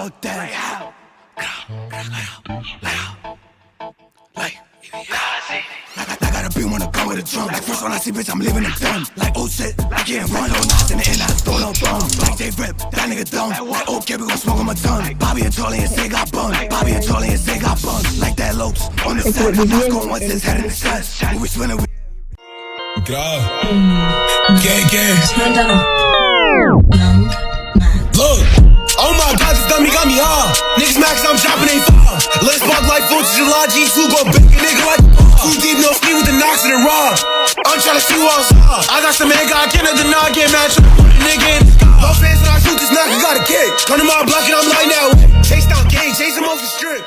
fuck that. I gotta be wanna come with a drum. Like first when I see bitch, I'm leaving them dumb. Like oh shit, I can't run. No knots in the end, I just throw no bombs. Like they rip, that nigga dumb. Like okay, we gon' smoke on my tongue. Bobby and Charlie and say got bun. Bobby and Charlie and say got bun. Like that lopes on the set. I'm not going once his head in the chest. We spinning with. Gang. Look, oh my god, this dummy got me hard. Niggas max, I'm chopping they far. Let's spark like 4th of July, G2 go big a nigga like too deep, no ski with the knocks and the raw. I'm tryna see what's up. I got some nigga, I cannot deny, get mad, tryna put a nigga in the sky. No fans when I shoot this knock, you got a kick. Come to my block and I'm like now. Chase down gang, chase him off the strip.